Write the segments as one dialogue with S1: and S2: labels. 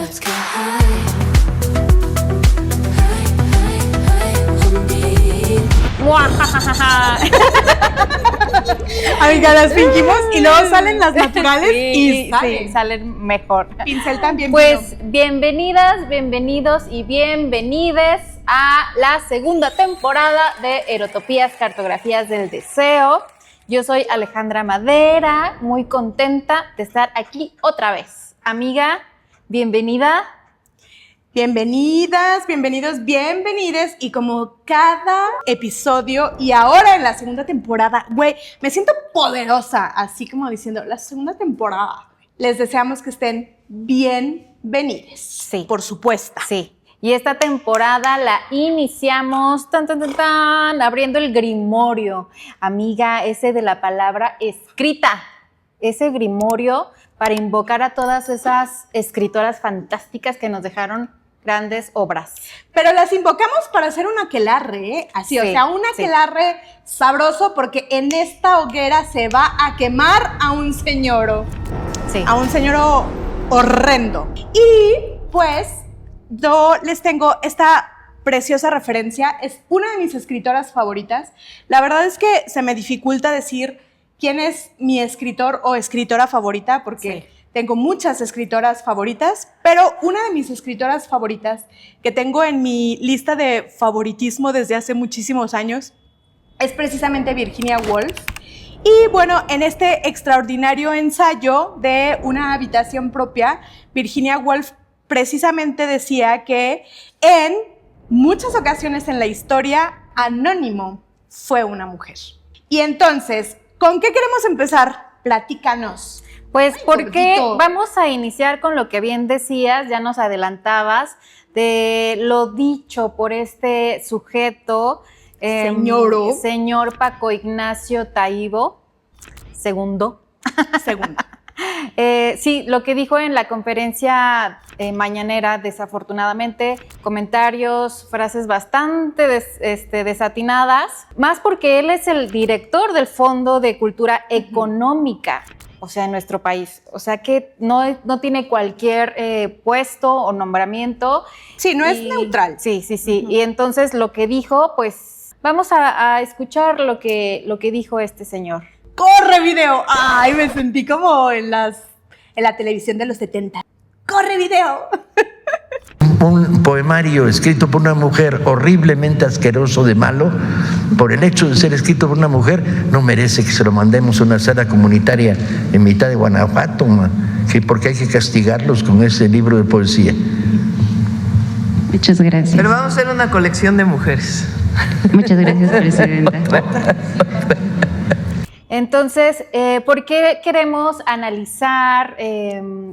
S1: Let's get high.
S2: Amiga, las fingimos y luego salen las naturales y salen.
S3: Sí, salen mejor.
S2: Pincel también.
S3: Pues bienvenidas, bienvenidos y bienvenides a la segunda temporada de Erotopías, Cartografías del Deseo. Yo soy Alejandra Madera, muy contenta de estar aquí otra vez. Amiga, bienvenida.
S2: Bienvenidas, bienvenidos, bienvenides. Y como cada episodio y ahora en la segunda temporada, güey, me siento poderosa, así como diciendo, la segunda temporada. Les deseamos que estén bienvenides.
S3: Sí.
S2: Por supuesto.
S3: Sí. Y esta temporada la iniciamos abriendo el grimorio. Amiga, ese de la palabra escrita. Ese grimorio para invocar a todas esas escritoras fantásticas que nos dejaron grandes obras.
S2: Pero las invocamos para hacer un aquelarre, ¿eh? Así, sí, o sea, un aquelarre sabroso, porque en esta hoguera se va a quemar a un señoro.
S3: Sí.
S2: A un señoro horrendo. Y pues yo les tengo esta preciosa referencia. Es una de mis escritoras favoritas. La verdad es que se me dificulta decir quién es mi escritor o escritora favorita, porque tengo muchas escritoras favoritas, pero una de mis escritoras favoritas que tengo en mi lista de favoritismo desde hace muchísimos años es precisamente Virginia Woolf. Y bueno, en este extraordinario ensayo de Una habitación propia, Virginia Woolf precisamente decía que en muchas ocasiones en la historia, Anónimo fue una mujer. Y entonces, ¿con qué queremos empezar? Platícanos.
S3: Pues
S2: ay,
S3: porque
S2: gordito.
S3: Vamos a iniciar con lo que bien decías, ya nos adelantabas, de lo dicho por este sujeto, señor Paco Ignacio Taibo, segundo. Sí, lo que dijo en la conferencia mañanera, desafortunadamente, comentarios, frases bastante desatinadas, más porque él es el director del Fondo de Cultura Económica, o sea, en nuestro país. O sea, que no tiene cualquier puesto o nombramiento.
S2: Sí, no es neutral.
S3: Sí. Y entonces lo que dijo, pues, vamos a escuchar lo que dijo este señor.
S2: ¡Corre video! ¡Ay, me sentí como en la televisión de los 70! ¡Corre video!
S4: Un poemario escrito por una mujer horriblemente asqueroso de malo, por el hecho de ser escrito por una mujer, no merece que se lo mandemos a una sala comunitaria en mitad de Guanajuato, porque hay que castigarlos con ese libro de poesía.
S5: Muchas gracias.
S6: Pero vamos a hacer una colección de mujeres.
S5: Muchas gracias, presidenta.
S3: Entonces, ¿por qué queremos analizar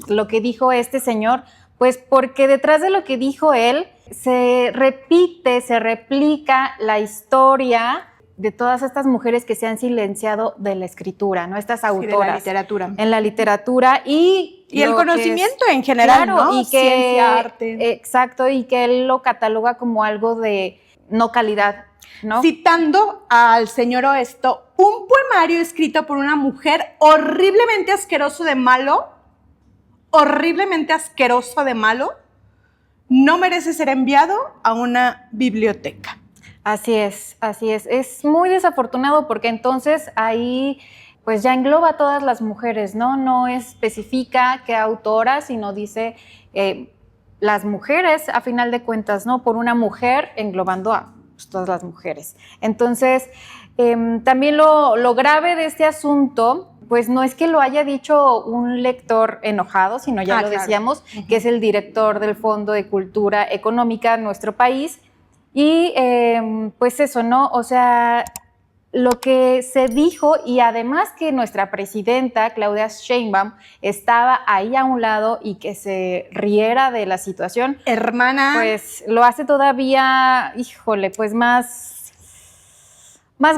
S3: lo que dijo este señor? Pues porque detrás de lo que dijo él se replica la historia de todas estas mujeres que se han silenciado de la escritura, ¿no? Estas autoras.
S2: Sí, de la literatura.
S3: En la literatura y
S2: el conocimiento en general,
S3: claro,
S2: ¿no?
S3: Y que,
S2: ciencia, arte.
S3: Exacto, y que él lo cataloga como algo de no calidad, ¿no?
S2: Citando al señor Oesto, un poemario escrito por una mujer horriblemente asqueroso de malo, no merece ser enviado a una biblioteca.
S3: Así es. Es muy desafortunado porque entonces ahí pues ya engloba a todas las mujeres, ¿no? No especifica qué autora, sino dice las mujeres, a final de cuentas, ¿no? Por una mujer englobando a pues, todas las mujeres. Entonces, también lo grave de este asunto, pues no es que lo haya dicho un lector enojado, sino ya lo decíamos, que es el director del Fondo de Cultura Económica en nuestro país. Y pues eso, ¿no? O sea, lo que se dijo, y además que nuestra presidenta, Claudia Sheinbaum, estaba ahí a un lado y que se riera de la situación.
S2: Hermana.
S3: Pues lo hace todavía, híjole, pues más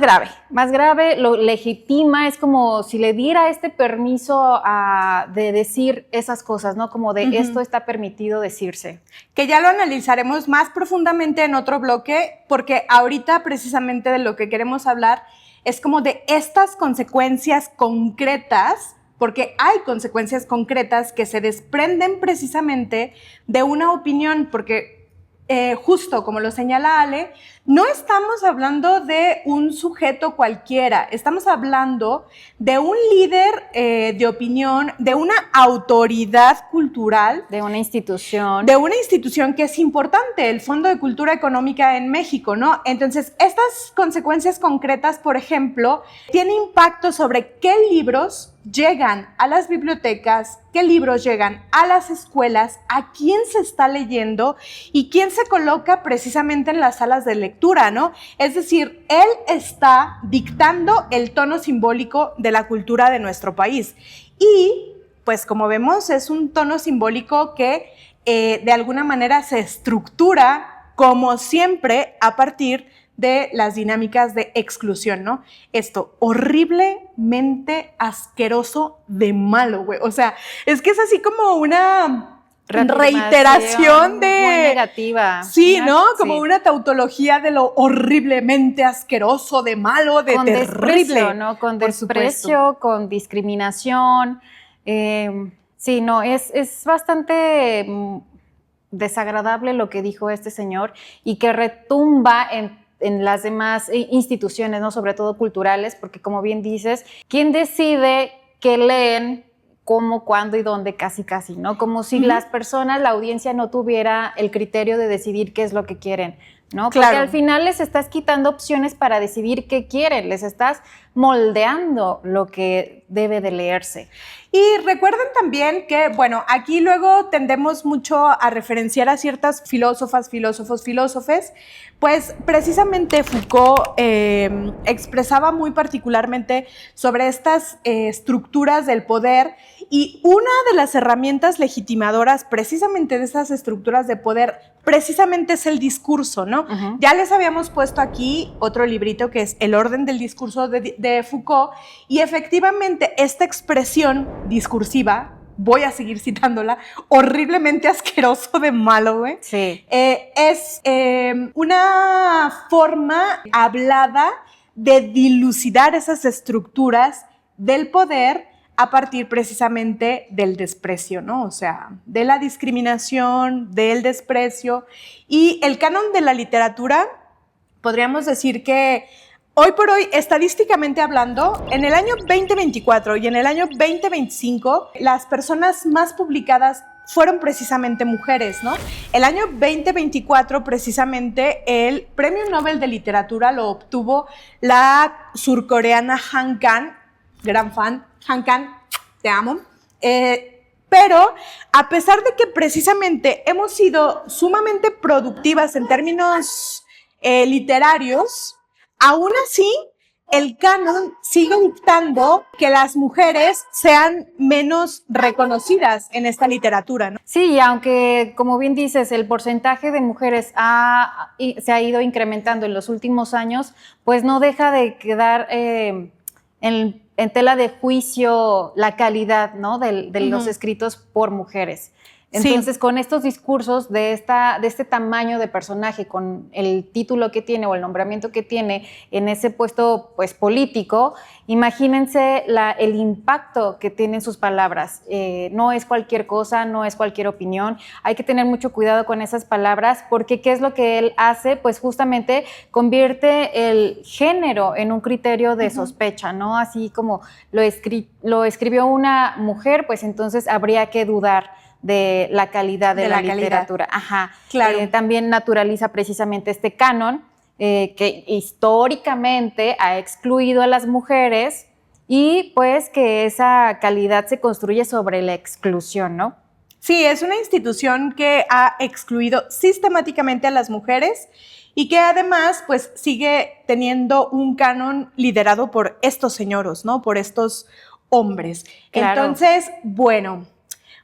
S3: grave, lo legitima, es como si le diera este permiso de decir esas cosas, ¿no? Como de esto está permitido decirse.
S2: Que ya lo analizaremos más profundamente en otro bloque, porque ahorita precisamente de lo que queremos hablar es como de estas consecuencias concretas porque hay consecuencias concretas que se desprenden precisamente de una opinión, porque justo como lo señala Ale, no estamos hablando de un sujeto cualquiera, estamos hablando de un líder de opinión, de una autoridad cultural.
S3: De una institución.
S2: De una institución que es importante, el Fondo de Cultura Económica en México, ¿no? Entonces, estas consecuencias concretas, por ejemplo, tienen impacto sobre qué libros llegan a las bibliotecas, qué libros llegan a las escuelas, a quién se está leyendo y quién se coloca precisamente en las salas de lectura, ¿no? Es decir, él está dictando el tono simbólico de la cultura de nuestro país. Y, pues como vemos, es un tono simbólico que de alguna manera se estructura, como siempre, a partir de las dinámicas de exclusión, ¿no? Esto, horriblemente asqueroso de malo, güey. O sea, es que es así como una reiteración de...
S3: Muy negativa.
S2: Sí, ¿no? Como una tautología de lo horriblemente asqueroso, de malo, de
S3: con
S2: terrible.
S3: Desprecio, ¿no? Con desprecio, con discriminación. Sí, no, es bastante desagradable lo que dijo este señor y que retumba en las demás instituciones, ¿no? Sobre todo culturales, porque como bien dices, ¿quién decide qué leen, cómo, cuándo y dónde? Casi, ¿no? Como si las personas, la audiencia no tuviera el criterio de decidir qué es lo que quieren, ¿no? Porque al final les estás quitando opciones para decidir qué quieren, les estás moldeando lo que debe de leerse.
S2: Y recuerden también que, bueno, aquí luego tendemos mucho a referenciar a ciertas filósofas, filósofes, pues precisamente Foucault expresaba muy particularmente sobre estas estructuras del poder, y una de las herramientas legitimadoras precisamente de estas estructuras de poder precisamente es el discurso, ¿no? Ya les habíamos puesto aquí otro librito que es El orden del discurso de Foucault, y efectivamente esta expresión discursiva, voy a seguir citándola, horriblemente asqueroso de malo, güey.
S3: Sí.
S2: Es una forma hablada de dilucidar esas estructuras del poder a partir precisamente del desprecio, ¿no? O sea, de la discriminación, del desprecio. Y el canon de la literatura, podríamos decir que hoy por hoy, estadísticamente hablando, en el año 2024 y en el año 2025, las personas más publicadas fueron precisamente mujeres, ¿no? El año 2024, precisamente, el Premio Nobel de Literatura lo obtuvo la surcoreana Han Kang, gran fan, Han Kang, te amo. Pero a pesar de que precisamente hemos sido sumamente productivas en términos literarios, aún así, el canon sigue dictando que las mujeres sean menos reconocidas en esta literatura, ¿no?
S3: Sí, y aunque, como bien dices, el porcentaje de mujeres se ha ido incrementando en los últimos años, pues no deja de quedar en tela de juicio la calidad, ¿no? de los escritos por mujeres. Entonces, con estos discursos de este tamaño de personaje, con el título que tiene o el nombramiento que tiene en ese puesto pues, político, imagínense el impacto que tienen sus palabras. No es cualquier cosa, no es cualquier opinión. Hay que tener mucho cuidado con esas palabras, porque ¿qué es lo que él hace? Pues justamente convierte el género en un criterio de sospecha, ¿no? Así como lo escribió una mujer, pues entonces habría que dudar de la calidad de la literatura. Ajá.
S2: Claro.
S3: También naturaliza precisamente este canon que históricamente ha excluido a las mujeres, y pues que esa calidad se construye sobre la exclusión, ¿no?
S2: Sí, es una institución que ha excluido sistemáticamente a las mujeres y que además pues sigue teniendo un canon liderado por estos señoros, ¿no? Por estos hombres.
S3: Claro.
S2: Entonces, bueno,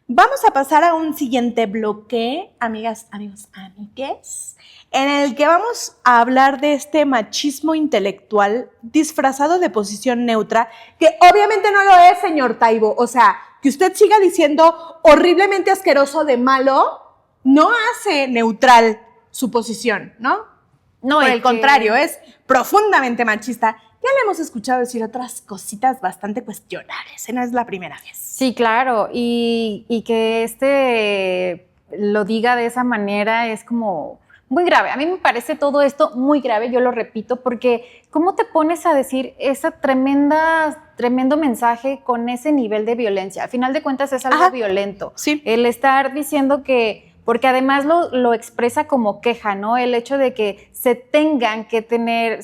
S2: vamos a pasar a un siguiente bloque, amigas, amigos, amigues, en el que vamos a hablar de este machismo intelectual disfrazado de posición neutra, que obviamente no lo es, señor Taibo. O sea, que usted siga diciendo horriblemente asqueroso de malo, no hace neutral su posición, ¿no?
S3: No,
S2: Por el contrario, es profundamente machista. ya le hemos escuchado decir otras cositas bastante cuestionables, no es la primera vez.
S3: Sí, claro, y que lo diga de esa manera es como muy grave. A mí me parece todo esto muy grave, yo lo repito, porque ¿cómo te pones a decir ese tremendo mensaje con ese nivel de violencia? Al final de cuentas es algo violento.
S2: Sí.
S3: El estar diciendo porque además lo expresa como queja, ¿no? El hecho de que se tenga que tener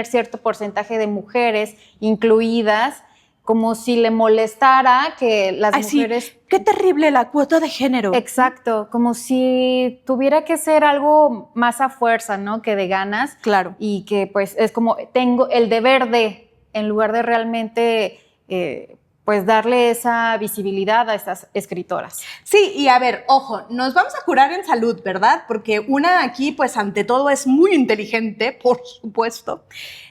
S3: cierto porcentaje de mujeres incluidas, como si le molestara que las mujeres...
S2: Sí. Qué terrible la cuota de género.
S3: Exacto, como si tuviera que ser algo más a fuerza, ¿no? Que de ganas.
S2: Claro.
S3: Y que pues es como tengo el deber en lugar de realmente pues darle esa visibilidad a estas escritoras.
S2: Sí, y a ver, ojo, nos vamos a curar en salud, ¿verdad? Porque una aquí, pues ante todo es muy inteligente, por supuesto.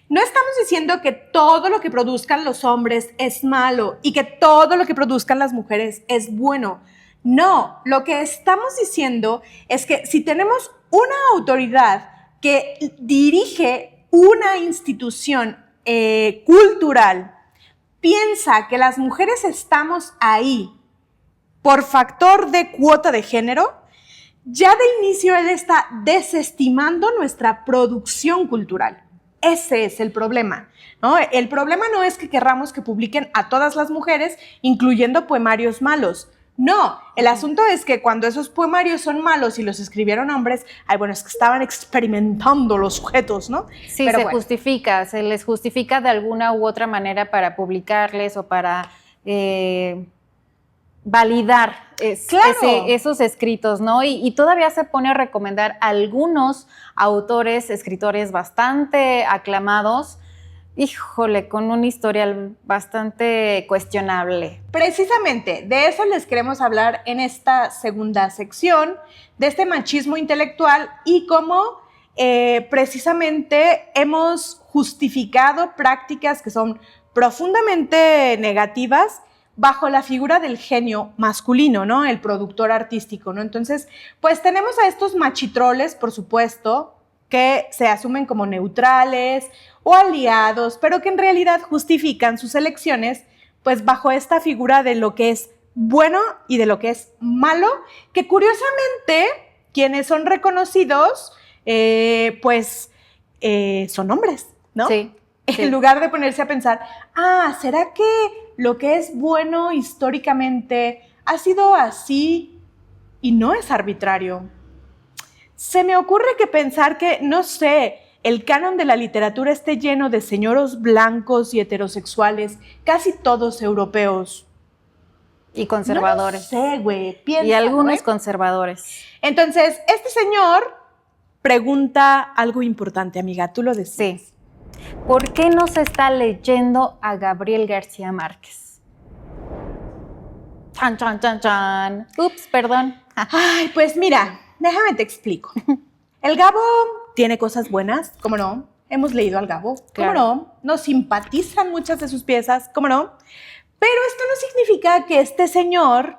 S2: No estamos diciendo que todo lo que produzcan los hombres es malo y que todo lo que produzcan las mujeres es bueno. No, lo que estamos diciendo es que si tenemos una autoridad que dirige una institución cultural, piensa que las mujeres estamos ahí por factor de cuota de género, ya de inicio él está desestimando nuestra producción cultural. Ese es el problema, ¿no? El problema no es que querramos que publiquen a todas las mujeres, incluyendo poemarios malos. No, el asunto es que cuando esos poemarios son malos y los escribieron hombres, es que estaban experimentando los sujetos, ¿no?
S3: Sí, pero se les justifica de alguna u otra manera para publicarles o para validar esos escritos, ¿no? Y todavía se pone a recomendar a algunos autores, escritores bastante aclamados, híjole, con un historial bastante cuestionable.
S2: Precisamente, de eso les queremos hablar en esta segunda sección, de este machismo intelectual y cómo precisamente hemos justificado prácticas que son profundamente negativas bajo la figura del genio masculino, ¿no? El productor artístico, ¿no? Entonces, pues tenemos a estos machitroles, por supuesto, que se asumen como neutrales o aliados, pero que en realidad justifican sus elecciones pues bajo esta figura de lo que es bueno y de lo que es malo, que curiosamente quienes son reconocidos son hombres, ¿no?
S3: Sí.
S2: En lugar de ponerse a pensar, ¿será que lo que es bueno históricamente ha sido así y no es arbitrario? Se me ocurre que pensar que, no sé, el canon de la literatura esté lleno de señoros blancos y heterosexuales, casi todos europeos.
S3: Y conservadores.
S2: No sé, güey, piensa.
S3: Y algunos conservadores.
S2: Entonces, este señor pregunta algo importante, amiga, tú lo decías.
S3: Sí. ¿Por qué no se está leyendo a Gabriel García Márquez? Chan, chan, chan, chan. Ups, perdón.
S2: Ay, pues mira, déjame te explico. El Gabo tiene cosas buenas, ¿cómo no? Hemos leído al Gabo, ¿cómo
S3: claro.
S2: no? Nos simpatizan muchas de sus piezas, ¿cómo no? Pero esto no significa que este señor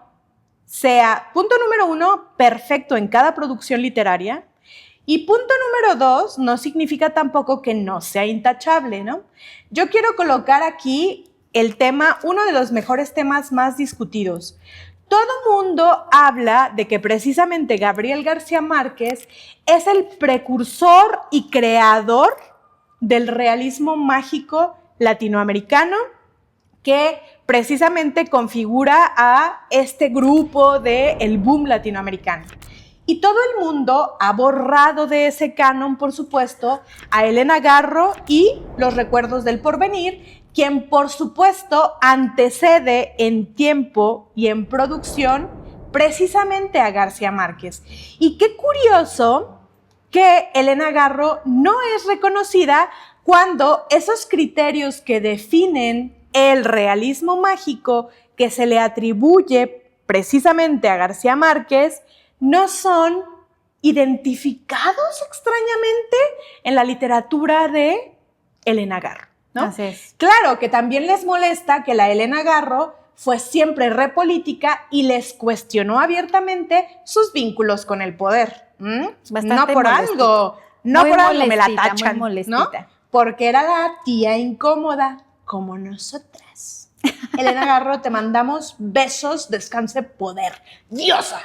S2: sea, punto número 1, perfecto en cada producción literaria. Y punto número 2, no significa tampoco que no sea intachable, ¿no? Yo quiero colocar aquí el tema, uno de los mejores temas más discutidos. Todo mundo habla de que precisamente Gabriel García Márquez es el precursor y creador del realismo mágico latinoamericano que precisamente configura a este grupo del boom latinoamericano. Y todo el mundo ha borrado de ese canon, por supuesto, a Elena Garro y Los Recuerdos del Porvenir, quien, por supuesto, antecede en tiempo y en producción precisamente a García Márquez. Y qué curioso que Elena Garro no es reconocida cuando esos criterios que definen el realismo mágico que se le atribuye precisamente a García Márquez no son identificados extrañamente en la literatura de Elena Garro, ¿no?
S3: Así es.
S2: Claro que también les molesta que la Elena Garro fue siempre repolítica y les cuestionó abiertamente sus vínculos con el poder. No por algo, no por algo me la tachan, ¿no? porque era la tía incómoda, como nosotras. Elena Garro, te mandamos besos, descanse poder. ¡Diosa!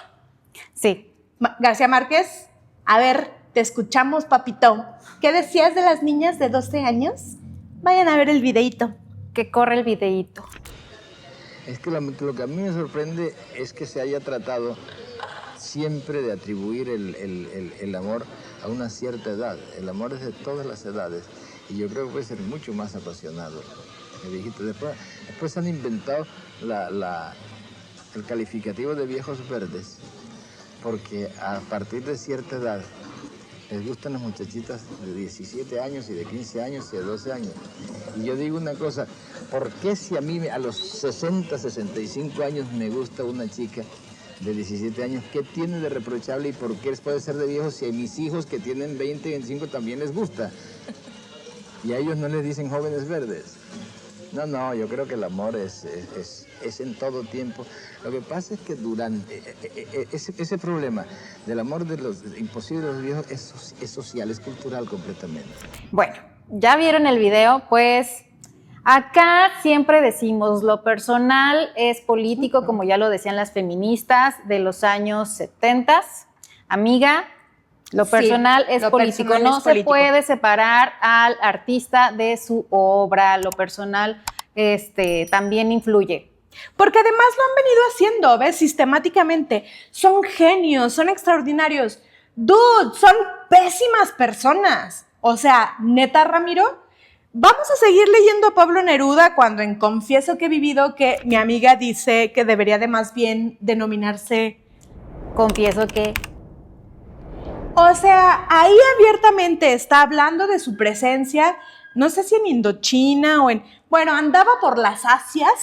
S3: Sí.
S2: García Márquez, a ver, te escuchamos, papito. ¿Qué decías de las niñas de 12 años? Vayan a ver el videíto.
S3: Que corre el videíto.
S1: Es que lo que a mí me sorprende es que se haya tratado siempre de atribuir el amor a una cierta edad. El amor es de todas las edades y yo creo que puede ser mucho más apasionado. Después han inventado el calificativo de viejos verdes, porque a partir de cierta edad les gustan las muchachitas de 17 años y de 15 años y de 12 años. Y yo digo una cosa, ¿por qué si a mí a los 60, 65 años me gusta una chica de 17 años, qué tiene de reprochable y por qué les puede ser de viejos si a mis hijos que tienen 20 y 25 también les gusta? Y a ellos no les dicen jóvenes verdes. No, yo creo que el amor es en todo tiempo. Lo que pasa es que durante ese problema del amor de los imposibles de los viejos es social, es cultural completamente.
S3: Bueno, ya vieron el video, pues acá siempre decimos lo personal es político, como ya lo decían las feministas de los años 70. Amiga, lo personal es político. No se puede separar al artista de su obra. Lo personal también influye.
S2: Porque además lo han venido haciendo, ¿ves? Sistemáticamente. Son genios, son extraordinarios. Dude, son pésimas personas. O sea, neta, Ramiro, vamos a seguir leyendo a Pablo Neruda cuando en Confieso que he vivido que mi amiga dice que debería de más bien denominarse...
S3: Confieso que...
S2: O sea, ahí abiertamente está hablando de su presencia, no sé si en Indochina o en... Bueno, andaba por las Asias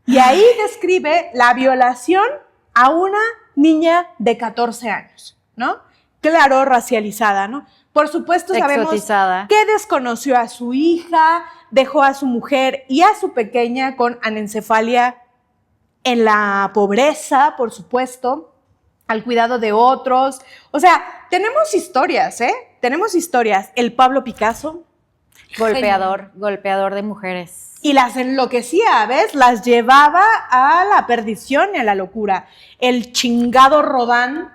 S2: y ahí describe la violación a una niña de 14 años, ¿no? Claro, racializada, ¿no? Por supuesto sabemos que desconoció a su hija, dejó a su mujer y a su pequeña con anencefalia en la pobreza, por supuesto, al cuidado de otros. O sea, tenemos historias, ¿eh? Tenemos historias. El Pablo Picasso.
S3: Golpeador de mujeres.
S2: Y las enloquecía, ¿ves? Las llevaba a la perdición y a la locura. El chingado Rodin.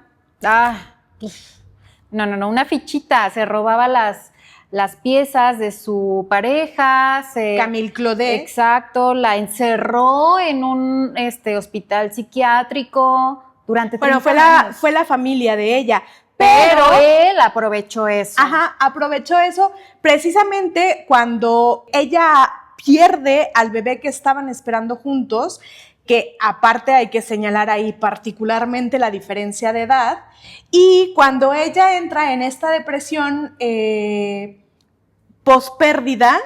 S3: No, una fichita. Se robaba las piezas de su pareja.
S2: Camille Claudel.
S3: Exacto. La encerró en un hospital psiquiátrico durante 30 años.
S2: Fue la familia de ella.
S3: Pero él aprovechó eso.
S2: Ajá, aprovechó eso precisamente cuando ella pierde al bebé que estaban esperando juntos, que aparte hay que señalar ahí particularmente la diferencia de edad, y cuando ella entra en esta depresión pospérdida,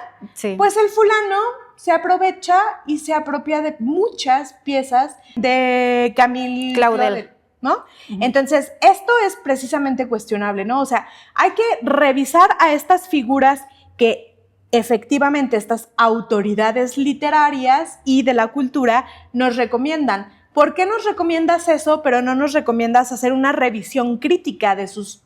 S2: pues el fulano se aprovecha y se apropia de muchas piezas de Camille Claudel, ¿no? Uh-huh. Entonces, esto es precisamente cuestionable, ¿no? O sea, hay que revisar a estas figuras que efectivamente estas autoridades literarias y de la cultura nos recomiendan. ¿Por qué nos recomiendas eso, pero no nos recomiendas hacer una revisión crítica de sus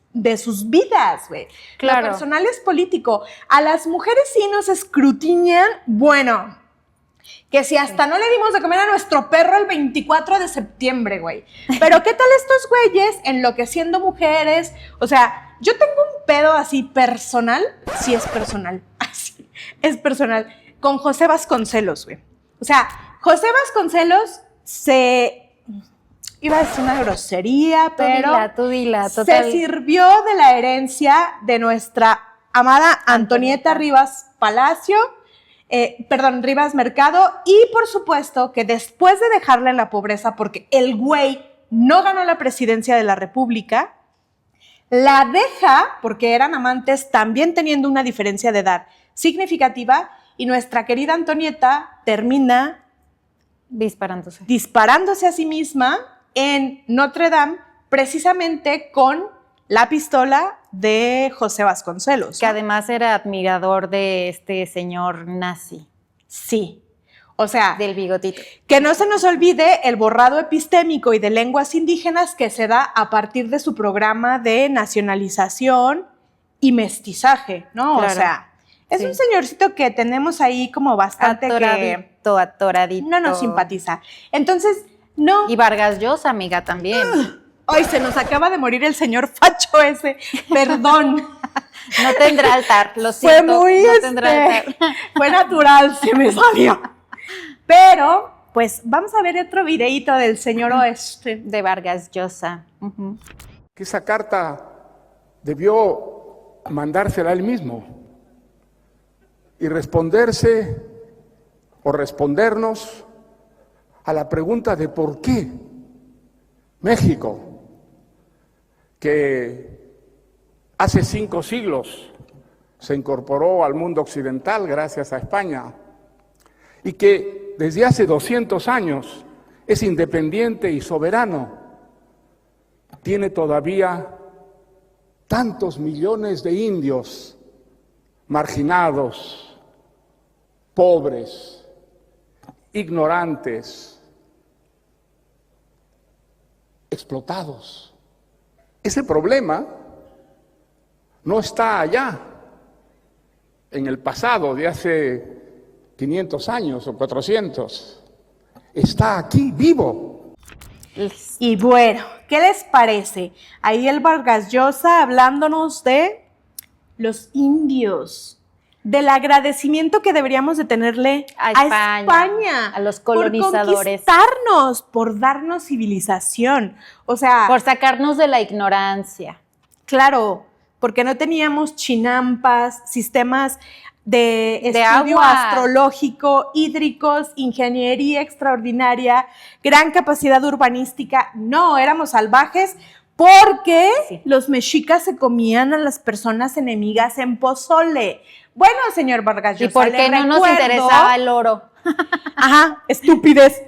S2: vidas, güey? Claro. Lo personal es político. A las mujeres sí nos escrutinan, bueno, que si hasta no le dimos de comer a nuestro perro el 24 de septiembre, güey. Pero ¿qué tal estos güeyes enloqueciendo mujeres? O sea, yo tengo un pedo así personal, sí es personal, así es personal, con José Vasconcelos, güey. O sea, José Vasconcelos iba a decir una grosería, pero
S3: tú dila,
S2: se sirvió de la herencia de nuestra amada Antonieta Rivas Palacio, Rivas Mercado, y por supuesto que después de dejarla en la pobreza, porque el güey no ganó la presidencia de la República, la deja, porque eran amantes también teniendo una diferencia de edad significativa, y nuestra querida Antonieta termina disparándose a sí misma en Notre Dame, precisamente con la pistola de José Vasconcelos,
S3: que además era admirador de este señor nazi.
S2: Sí, o sea,
S3: del bigotito.
S2: Que no se nos olvide el borrado epistémico y de lenguas indígenas que se da a partir de su programa de nacionalización y mestizaje, ¿no? Claro. O sea, Es un señorcito que tenemos ahí como bastante
S3: atoradito.
S2: no nos simpatiza. Entonces, no.
S3: Y Vargas Llosa, amiga, también.
S2: Ay, se nos acaba de morir el señor facho ese. Perdón.
S3: No tendrá altar, lo
S2: Fue
S3: siento.
S2: muy,
S3: no tendrá altar.
S2: fue natural, se me salió. Pero, pues, vamos a ver otro videíto del señor Oeste.
S3: De Vargas Llosa. Uh-huh.
S7: Que esa carta debió mandársela él mismo y responderse o respondernos a la pregunta de por qué México, que hace 5 siglos se incorporó al mundo occidental gracias a España y que desde hace 200 años es independiente y soberano, tiene todavía tantos millones de indios marginados, pobres, ignorantes, explotados. Ese problema no está allá, en el pasado de hace 500 años o 400. Está aquí, vivo.
S2: Y bueno, ¿qué les parece? Ahí el Vargas Llosa hablándonos de los indios, del agradecimiento que deberíamos de tenerle a España,
S3: a los colonizadores,
S2: por conquistarnos, por darnos civilización, o sea,
S3: por sacarnos de la ignorancia.
S2: Claro, porque no teníamos chinampas, sistemas de estudio
S3: agua,
S2: astrológico, hídricos, ingeniería extraordinaria, gran capacidad urbanística. No, éramos salvajes porque los mexicas se comían a las personas enemigas en pozole. Bueno, señor Vargas Llosa,
S3: ¿y por qué no nos interesaba el oro?
S2: Ajá, estupidez.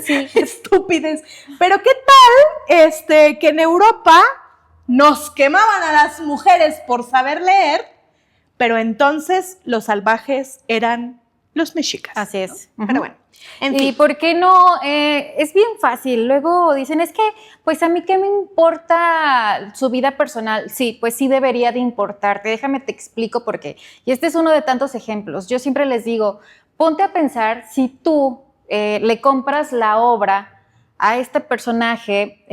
S3: Sí.
S2: Estupidez. Pero ¿qué tal que en Europa nos quemaban a las mujeres por saber leer, pero entonces los salvajes eran los mexicas?
S3: Así es.
S2: ¿No? Pero bueno, en
S3: ¿Y
S2: fin.
S3: por qué no? Es bien fácil. Luego dicen, es que, pues a mí qué me importa su vida personal. Sí, pues sí debería de importarte. Déjame te explico por qué. Y este es uno de tantos ejemplos. Yo siempre les digo, ponte a pensar si tú le compras la obra a este personaje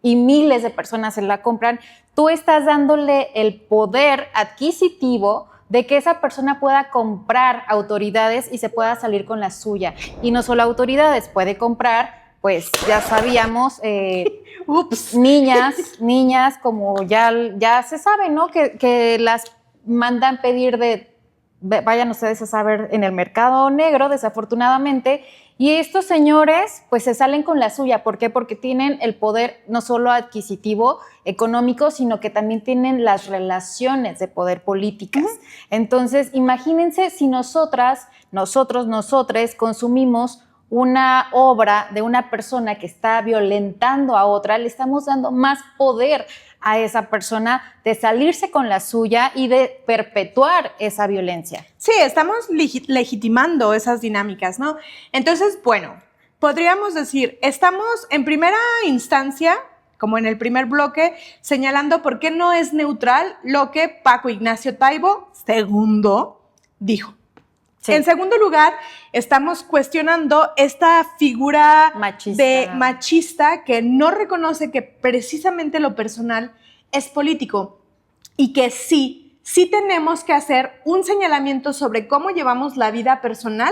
S3: y miles de personas se la compran, tú estás dándole el poder adquisitivo de que esa persona pueda comprar autoridades y se pueda salir con la suya. Y no solo autoridades, puede comprar, pues ya sabíamos, niñas como ya se sabe, ¿no? Que las mandan pedir vayan ustedes a saber, en el mercado negro, desafortunadamente, y estos señores pues se salen con la suya. ¿Por qué? Porque tienen el poder no solo adquisitivo, económico, sino que también tienen las relaciones de poder políticas. Entonces, imagínense si nosotros consumimos una obra de una persona que está violentando a otra, le estamos dando más poder a esa persona de salirse con la suya y de perpetuar esa violencia.
S2: Sí, estamos legitimando esas dinámicas, ¿no? Entonces, bueno, podríamos decir, estamos en primera instancia, como en el primer bloque, señalando por qué no es neutral lo que Paco Ignacio Taibo II dijo. Sí. En segundo lugar, estamos cuestionando esta figura machista que no reconoce que precisamente lo personal es político y que sí tenemos que hacer un señalamiento sobre cómo llevamos la vida personal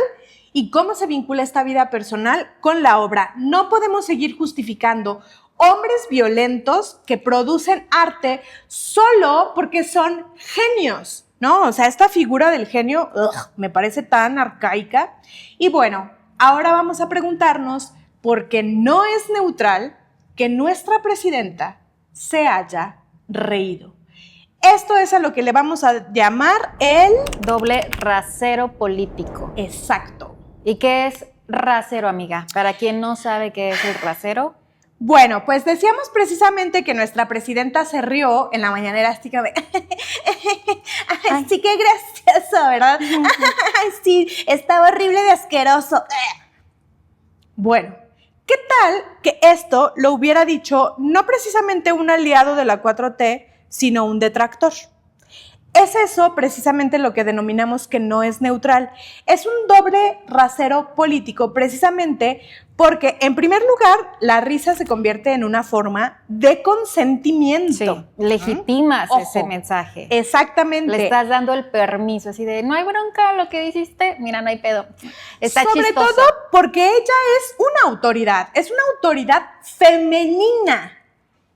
S2: y cómo se vincula esta vida personal con la obra. No podemos seguir justificando hombres violentos que producen arte solo porque son genios, ¿no? O sea, esta figura del genio me parece tan arcaica. Y bueno, ahora vamos a preguntarnos por qué no es neutral que nuestra presidenta se haya reído. Esto es a lo que le vamos a llamar el
S3: doble rasero político.
S2: Exacto.
S3: ¿Y qué es rasero, amiga? Para quien no sabe qué es el rasero.
S2: Bueno, pues decíamos precisamente que nuestra presidenta se rió en la mañanera, así que sí, qué gracioso, ¿verdad? Sí, estaba horrible de asqueroso. Bueno, ¿qué tal que esto lo hubiera dicho no precisamente un aliado de la 4T, sino un detractor? Es eso precisamente lo que denominamos que no es neutral. Es un doble rasero político precisamente porque, en primer lugar, la risa se convierte en una forma de consentimiento.
S3: Sí, legitimas
S2: Ojo,
S3: ese mensaje.
S2: Exactamente.
S3: Le estás dando el permiso, así de, no hay bronca, lo que dijiste, mira, no hay pedo. Está
S2: Sobre
S3: chistoso.
S2: todo porque ella es una autoridad femenina.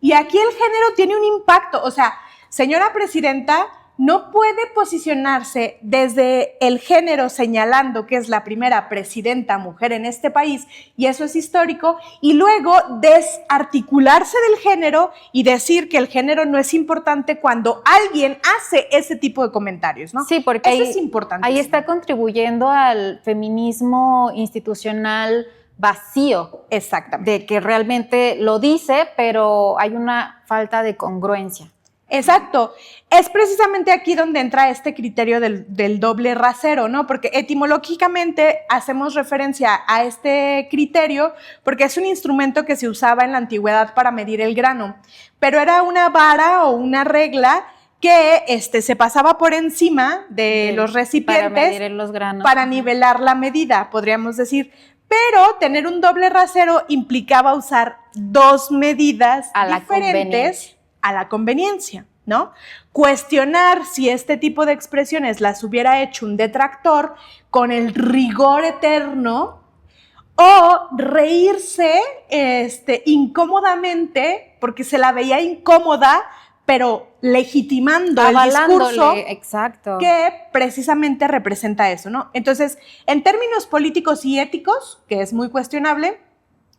S2: Y aquí el género tiene un impacto. O sea, señora presidenta, no puede posicionarse desde el género señalando que es la primera presidenta mujer en este país, y eso es histórico, y luego desarticularse del género y decir que el género no es importante cuando alguien hace ese tipo de comentarios, ¿no?
S3: Sí, porque
S2: eso
S3: ahí,
S2: es importante.
S3: ahí está contribuyendo al feminismo institucional vacío.
S2: Exactamente.
S3: De que realmente lo dice, pero hay una falta de congruencia.
S2: Exacto. Es precisamente aquí donde entra este criterio del doble rasero, ¿no? Porque etimológicamente hacemos referencia a este criterio porque es un instrumento que se usaba en la antigüedad para medir el grano, pero era una vara o una regla que se pasaba por encima de los recipientes
S3: para medir los granos,
S2: para nivelar la medida, podríamos decir. Pero tener un doble rasero implicaba usar dos medidas diferentes a la conveniencia, ¿no? Cuestionar si este tipo de expresiones las hubiera hecho un detractor con el rigor eterno, o reírse incómodamente porque se la veía incómoda, pero legitimando el discurso
S3: exacto,
S2: que precisamente representa eso, ¿no? Entonces, en términos políticos y éticos, que es muy cuestionable,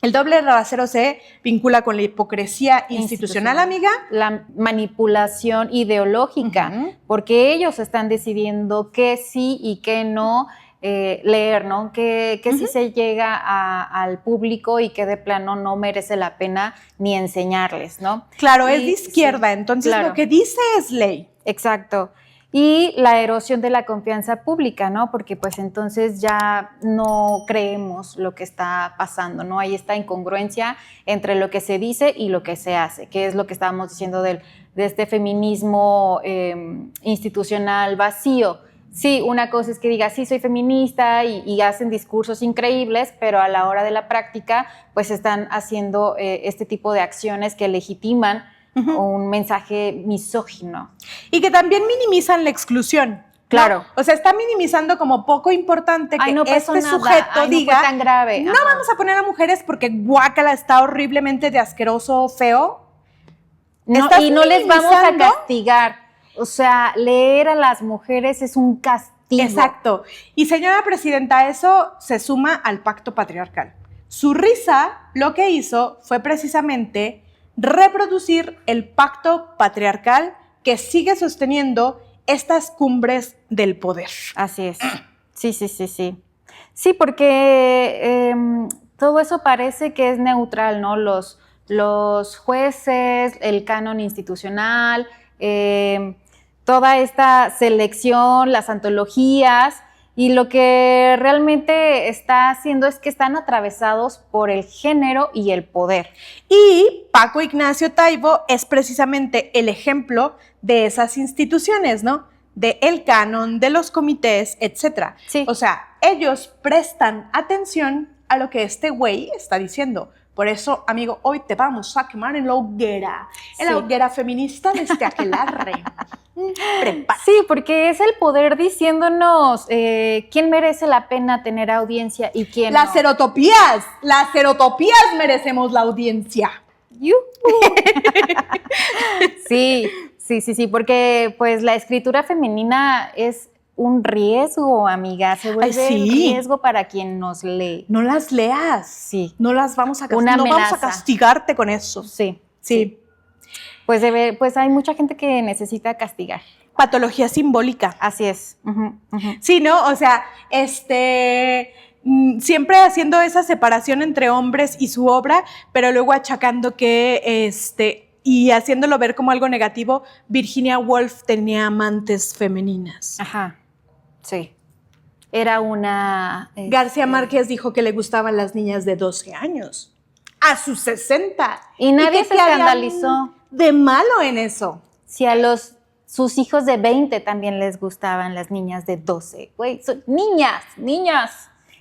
S2: el doble rasero se vincula con la hipocresía institucional, amiga.
S3: La manipulación ideológica, porque ellos están decidiendo qué sí y qué no leer, ¿no? Que sí se llega al público y que de plano no merece la pena ni enseñarles, ¿no?
S2: Claro, es de izquierda, entonces
S3: claro.
S2: Lo que dice es ley.
S3: Exacto. Y la erosión de la confianza pública, ¿no? Porque pues entonces ya no creemos lo que está pasando, ¿no? Hay esta incongruencia entre lo que se dice y lo que se hace, que es lo que estábamos diciendo de este feminismo institucional vacío. Sí, una cosa es que diga, sí, soy feminista y hacen discursos increíbles, pero a la hora de la práctica pues están haciendo este tipo de acciones que legitiman un mensaje misógino.
S2: Y que también minimizan la exclusión.
S3: Claro.
S2: ¿No? O sea, está minimizando como poco importante que
S3: no pasó
S2: este
S3: nada.
S2: sujeto diga,
S3: no fue tan grave.
S2: No vamos a poner a mujeres porque guácala, está horriblemente de asqueroso, feo.
S3: No, y no les vamos a castigar. O sea, leer a las mujeres es un castigo.
S2: Exacto. Y señora presidenta, eso se suma al pacto patriarcal. Su risa lo que hizo fue precisamente reproducir el pacto patriarcal que sigue sosteniendo estas cumbres del poder.
S3: Así es. Sí. Sí, porque todo eso parece que es neutral, ¿no? Los jueces, el canon institucional, toda esta selección, las antologías, y lo que realmente está haciendo es que están atravesados por el género y el poder.
S2: Y Paco Ignacio Taibo es precisamente el ejemplo de esas instituciones, ¿no? De el canon, de los comités, etc.
S3: Sí.
S2: O sea, ellos prestan atención a lo que este güey está diciendo. Por eso, amigo, hoy te vamos a quemar en la hoguera. En la hoguera feminista desde aquelarre. Prepárate.
S3: Sí, porque es el poder diciéndonos quién merece la pena tener audiencia y quién
S2: Las
S3: no.
S2: serotopías merecemos la audiencia.
S3: Sí, porque pues la escritura femenina es un riesgo, amiga, se vuelve un riesgo para quien nos lee.
S2: No las leas.
S3: Sí.
S2: No las vamos a
S3: Una
S2: no vamos a
S3: amenaza.
S2: castigarte con eso.
S3: Sí.
S2: Pues
S3: hay mucha gente que necesita castigar.
S2: patología simbólica.
S3: Así es.
S2: Sí, ¿no? O sea, siempre haciendo esa separación entre hombres y su obra, pero luego achacando que y haciéndolo ver como algo negativo, Virginia Woolf tenía amantes femeninas.
S3: Ajá. Sí. Era una...
S2: García Márquez dijo que le gustaban las niñas de 12 años. A sus 60.
S3: Y nadie
S2: que
S3: se
S2: qué había
S3: escandalizó.
S2: de malo en eso.
S3: Si a los sus hijos de 20 también les gustaban las niñas de 12. Güey, son niñas.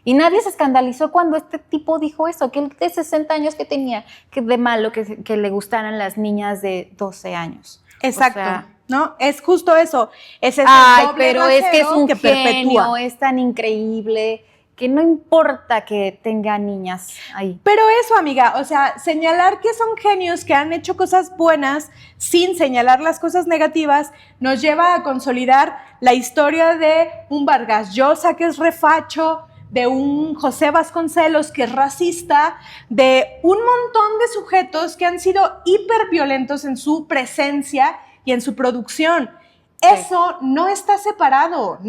S3: Y nadie se escandalizó cuando este tipo dijo eso, que él de 60 años que tenía, que de malo que le gustaran las niñas de 12 años.
S2: Exacto.
S3: O sea,
S2: ¿no? Es justo eso. Es ese doble
S3: pero es que es
S2: rasero
S3: un
S2: que
S3: genio,
S2: perpetúa.
S3: es tan increíble que no importa que tenga niñas ahí.
S2: Pero eso, amiga, o sea, señalar que son genios que han hecho cosas buenas sin señalar las cosas negativas nos lleva a consolidar la historia de un Vargas Llosa que es refacho, de un José Vasconcelos que es racista, de un montón de sujetos que han sido hiperviolentos en su presencia y en su producción. Eso no está separado, y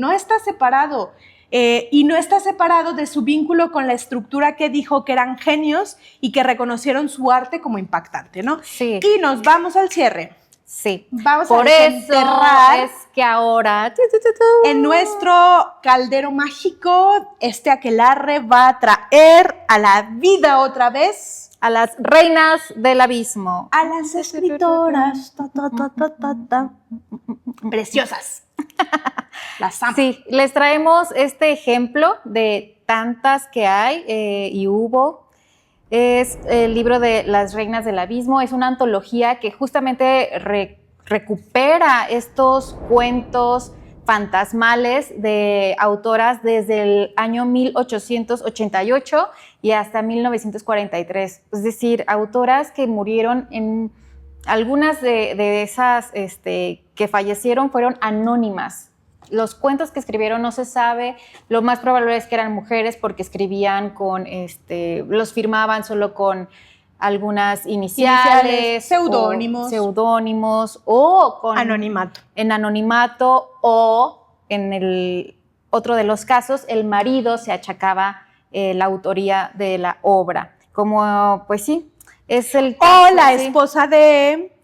S2: no está separado de su vínculo con la estructura que dijo que eran genios y que reconocieron su arte como impactante, ¿no?
S3: Sí.
S2: Y nos vamos al cierre.
S3: Sí.
S2: Vamos
S3: Por
S2: a
S3: eso
S2: desenterrar
S3: es que ahora
S2: en nuestro caldero mágico este aquelarre va a traer a la vida otra vez
S3: a las reinas del abismo.
S2: a las escritoras preciosas. Las amo.
S3: Sí, les traemos este ejemplo de tantas que hay y hubo. Es el libro de Las Reinas del Abismo. Es una antología que justamente recupera estos cuentos fantasmales de autoras desde el año 1888 y hasta 1943. Es decir, autoras que murieron en... Algunas de esas que fallecieron fueron anónimas. Los cuentos que escribieron no se sabe, lo más probable es que eran mujeres porque escribían con, los firmaban solo con algunas iniciales seudónimos o con
S2: Anonimato.
S3: en anonimato, o en el otro de los casos el marido se achacaba la autoría de la obra, como pues sí, es el caso,
S2: O la
S3: sí.
S2: esposa de...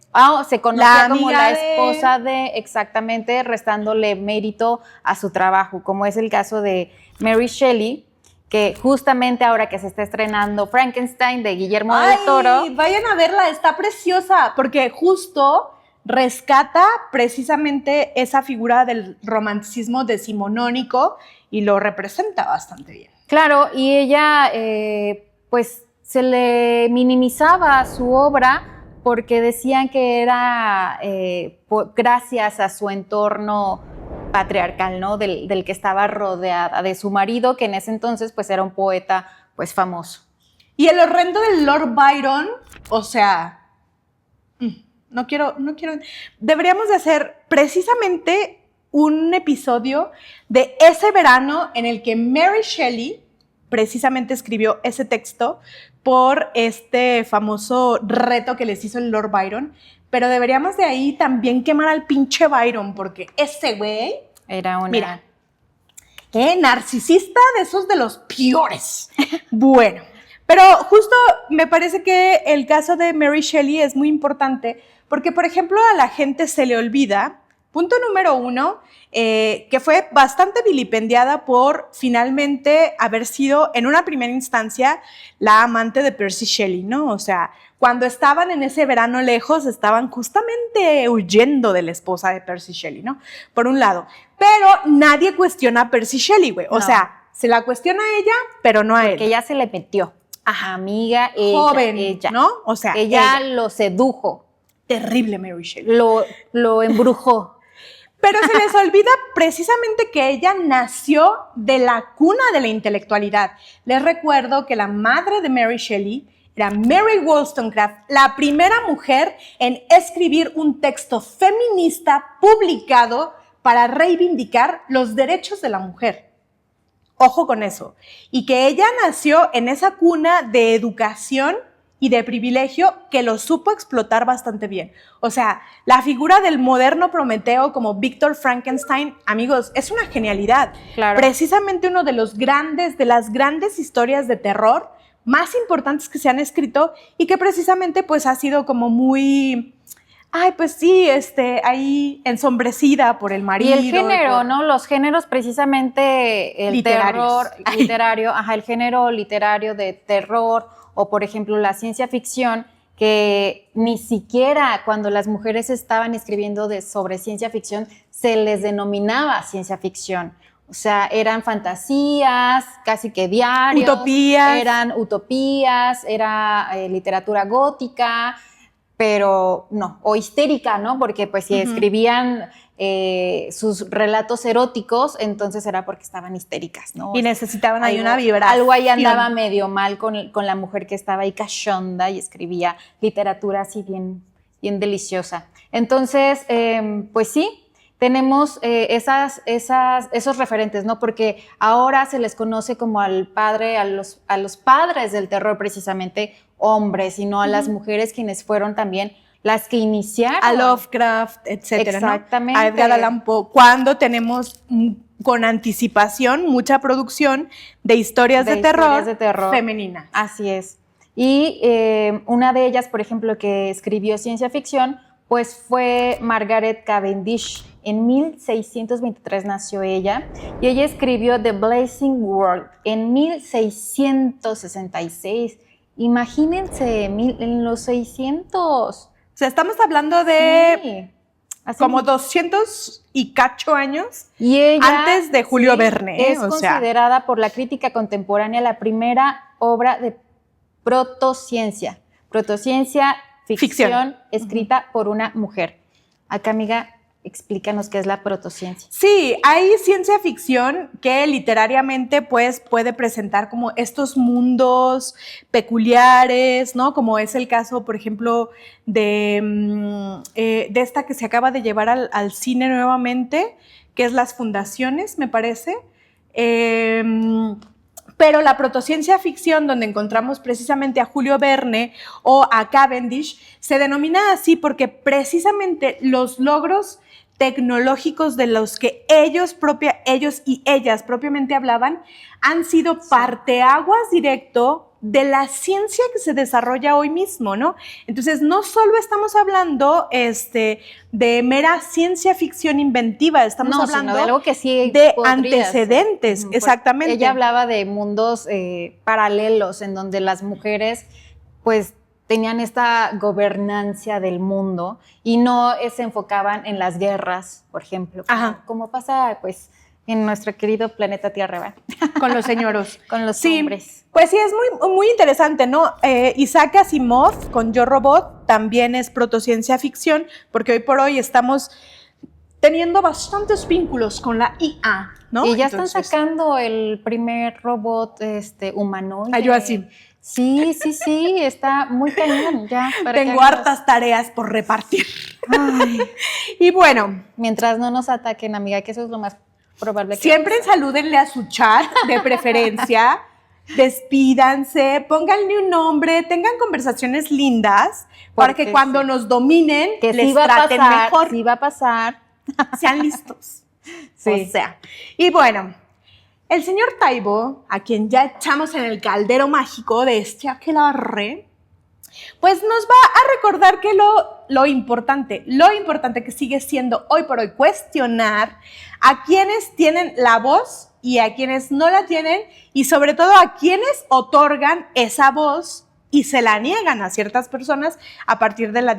S3: Se conocía como
S2: amiga
S3: la
S2: de-
S3: esposa de, exactamente, restándole mérito a su trabajo, como es el caso de Mary Shelley, que justamente ahora que se está estrenando Frankenstein de Guillermo del Toro.
S2: Vayan a verla, está preciosa, porque justo rescata precisamente esa figura del romanticismo decimonónico y lo representa bastante bien.
S3: Claro, y ella pues se le minimizaba su obra porque decían que era gracias a su entorno patriarcal, ¿no? Del que estaba rodeada, de su marido, que en ese entonces pues era un poeta pues famoso.
S2: Y el horrendo del Lord Byron, o sea, no quiero, deberíamos de hacer precisamente un episodio de ese verano en el que Mary Shelley precisamente escribió ese texto por este famoso reto que les hizo el Lord Byron, pero deberíamos de ahí también quemar al pinche Byron, porque ese güey,
S3: Era una...
S2: mira, narcisista de esos de los peores. Bueno, pero justo me parece que el caso de Mary Shelley es muy importante porque, por ejemplo, a la gente se le olvida, punto número uno, que fue bastante vilipendiada por finalmente haber sido, en una primera instancia, la amante de Percy Shelley, ¿no? O sea, cuando estaban en ese verano lejos, estaban justamente huyendo de la esposa de Percy Shelley, ¿no? Por un lado. Pero nadie cuestiona a Percy Shelley, güey. O
S3: No.
S2: sea, se la cuestiona a ella, pero no a él.
S3: Que ella se le metió. Amiga,
S2: Joven,
S3: ella.
S2: ¿no? O sea,
S3: ella lo sedujo,
S2: terrible Mary Shelley.
S3: lo embrujó.
S2: Pero se les olvida precisamente que ella nació de la cuna de la intelectualidad. Les recuerdo que la madre de Mary Shelley era Mary Wollstonecraft, la primera mujer en escribir un texto feminista publicado para reivindicar los derechos de la mujer. Ojo con eso. Y que ella nació en esa cuna de educación y de privilegio que lo supo explotar bastante bien. O sea, la figura del moderno Prometeo como Víctor Frankenstein, amigos, es una genialidad.
S3: Claro.
S2: Precisamente uno de las grandes historias de terror más importantes que se han escrito y que precisamente pues ha sido como muy... Ay, pues sí, ahí ensombrecida por el marido.
S3: Y el género, ¿no? Los géneros precisamente, el
S2: Literarios.
S3: terror literario, el género literario de terror o, por ejemplo, la ciencia ficción, que ni siquiera cuando las mujeres estaban escribiendo sobre ciencia ficción se les denominaba ciencia ficción. O sea, eran fantasías, casi que diarios.
S2: Utopías.
S3: Eran utopías, era literatura gótica, pero no, o histérica, ¿no? Porque pues si escribían sus relatos eróticos, entonces era porque estaban histéricas, ¿no?
S2: Y necesitaban ahí una vibración.
S3: Algo ahí andaba medio mal con la mujer que estaba ahí cachonda y escribía literatura así bien, bien deliciosa. Entonces, pues sí, tenemos esos referentes, ¿no? Porque ahora se les conoce como a los padres del terror, precisamente hombres, y no a las mujeres, quienes fueron también las que iniciaron.
S2: A Lovecraft, etcétera,
S3: exactamente,
S2: ¿no? A Edgar Allan Poe. Cuando tenemos con anticipación mucha producción de historias de terror femeninas.
S3: Así es. Y una de ellas, por ejemplo, que escribió ciencia ficción, pues fue Margaret Cavendish. En 1623 nació ella y ella escribió The Blazing World en 1666. Imagínense, en los 600.
S2: O sea, estamos hablando de como 200 y cacho años
S3: y ella,
S2: antes de Julio Verne.
S3: Es considerada por la crítica contemporánea la primera obra de protociencia. Protociencia, ficción escrita por una mujer. Acá, amiga, explícanos qué es la protociencia.
S2: Sí, hay ciencia ficción que literariamente pues, puede presentar como estos mundos peculiares, ¿no? Como es el caso, por ejemplo, de esta que se acaba de llevar al cine nuevamente, que es Las Fundaciones, me parece. Pero la protociencia ficción, donde encontramos precisamente a Julio Verne o a Cavendish, se denomina así porque precisamente los logros tecnológicos de los que ellos y ellas propiamente hablaban han sido parteaguas directo de la ciencia que se desarrolla hoy mismo, ¿no? Entonces, no solo estamos hablando de mera ciencia ficción inventiva, estamos hablando
S3: sino de algo que sí
S2: de antecedentes, exactamente.
S3: Ella hablaba de mundos paralelos en donde las mujeres, pues, tenían esta gobernancia del mundo y no se enfocaban en las guerras, por ejemplo, como pasa, pues, en nuestro querido planeta Tierra.
S2: Con los señoros.
S3: Con los hombres.
S2: Pues sí, es muy, muy interesante, ¿no? Isaac Asimov con Yo Robot también es protociencia ficción, porque hoy por hoy estamos teniendo bastantes vínculos con la IA, ¿no?
S3: Y ya están sacando el primer robot humanoide.
S2: Yo así.
S3: Sí, está muy cañón. Ya,
S2: tengo hartas tareas por repartir. Ay. Y bueno.
S3: Mientras no nos ataquen, amiga, que eso es lo más probable que
S2: siempre salúdenle a su chat, de preferencia. Despídanse, pónganle un nombre, tengan conversaciones lindas para que cuando nos dominen les traten mejor.
S3: Sí va a pasar.
S2: Sean listos.
S3: Sí.
S2: O sea. Y bueno, el señor Taibo, a quien ya echamos en el caldero mágico de este aquelarre, pues nos va a recordar que lo importante que sigue siendo hoy por hoy cuestionar a quienes tienen la voz y a quienes no la tienen, y sobre todo a quienes otorgan esa voz y se la niegan a ciertas personas a partir de la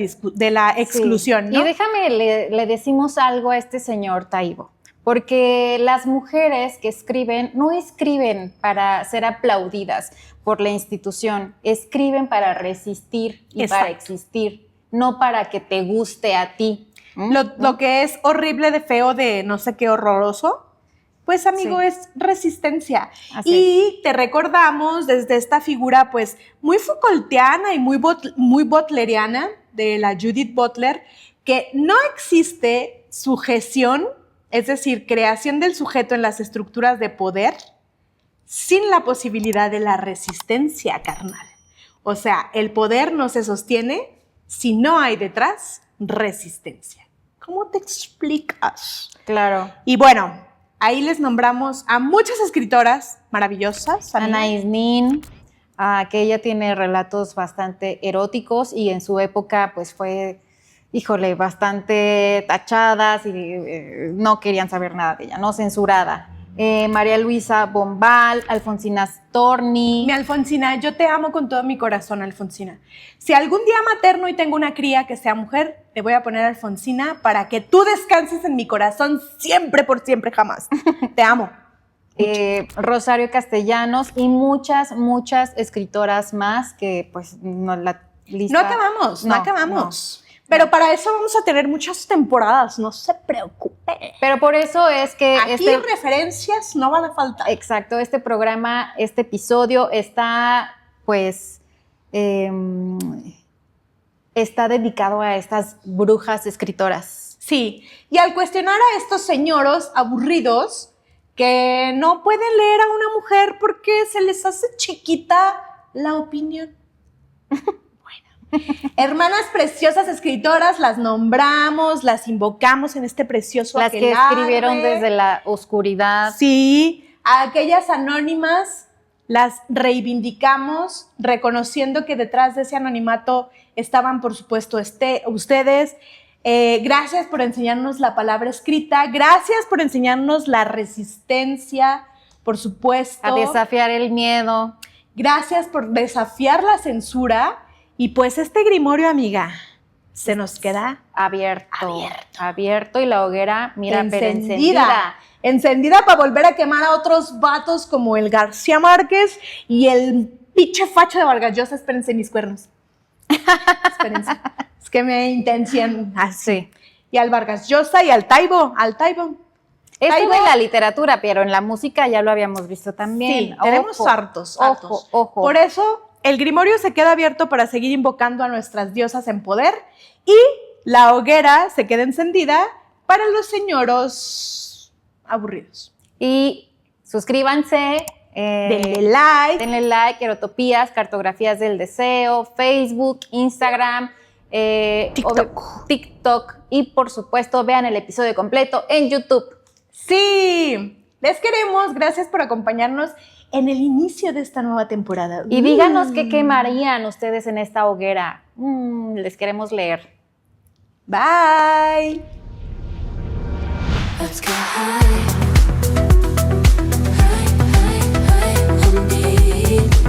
S2: exclusión, ¿no?
S3: Y déjame, le decimos algo a este señor Taibo, porque las mujeres que escriben no escriben para ser aplaudidas por la institución, escriben para resistir y para existir, no para que te guste a ti.
S2: Lo que es horrible de feo, de no sé qué horroroso, pues, amigo, es resistencia. Y te recordamos desde esta figura, pues, muy Foucaultiana y muy butleriana de la Judith Butler, que no existe sujeción, es decir, creación del sujeto en las estructuras de poder, sin la posibilidad de la resistencia carnal. O sea, el poder no se sostiene si no hay detrás resistencia. ¿Cómo te explicas?
S3: Claro.
S2: Y bueno, ahí les nombramos a muchas escritoras maravillosas.
S3: Anais Nin, que ella tiene relatos bastante eróticos y en su época pues fue, bastante tachadas y no querían saber nada de ella, no censurada. María Luisa Bombal, Alfonsina Storni.
S2: Mi Alfonsina, yo te amo con todo mi corazón, Alfonsina. Si algún día materno y tengo una cría que sea mujer, le voy a poner Alfonsina para que tú descanses en mi corazón siempre, por siempre, jamás. Te amo.
S3: Rosario Castellanos y muchas escritoras más que pues no la lista.
S2: No acabamos. Pero para eso vamos a tener muchas temporadas, no se preocupe.
S3: Pero por eso es que
S2: aquí referencias no van a faltar.
S3: Exacto, este programa, este episodio está pues está dedicado a estas brujas escritoras.
S2: Sí, y al cuestionar a estos señoros aburridos que no pueden leer a una mujer porque se les hace chiquita la opinión. Hermanas preciosas escritoras, las nombramos, las invocamos en este precioso
S3: Las que escribieron desde la oscuridad.
S2: Sí, a aquellas anónimas las reivindicamos, reconociendo que detrás de ese anonimato estaban, por supuesto, ustedes. Gracias por enseñarnos la palabra escrita, gracias por enseñarnos la resistencia, por supuesto.
S3: A desafiar el miedo.
S2: Gracias por desafiar la censura. Y pues este grimorio, amiga, se nos queda
S3: abierto y la hoguera, mira, encendida.
S2: Encendida para volver a quemar a otros vatos como el García Márquez y el pinche facho de Vargas Llosa. Espérense mis cuernos. Espérense. Es que me intención así. Y al Vargas Llosa y al Taibo.
S3: Esto de la literatura, pero en la música ya lo habíamos visto también.
S2: Sí, tenemos hartos.
S3: Ojo.
S2: Por eso el grimorio se queda abierto para seguir invocando a nuestras diosas en poder y la hoguera se queda encendida para los señoros aburridos.
S3: Y suscríbanse.
S2: Denle like.
S3: Erotopías, Cartografías del Deseo, Facebook, Instagram, TikTok y por supuesto vean el episodio completo en YouTube.
S2: Sí, les queremos. Gracias por acompañarnos en el inicio de esta nueva temporada.
S3: Y díganos qué quemarían ustedes en esta hoguera. Les queremos leer.
S2: Bye.
S8: Let's get high.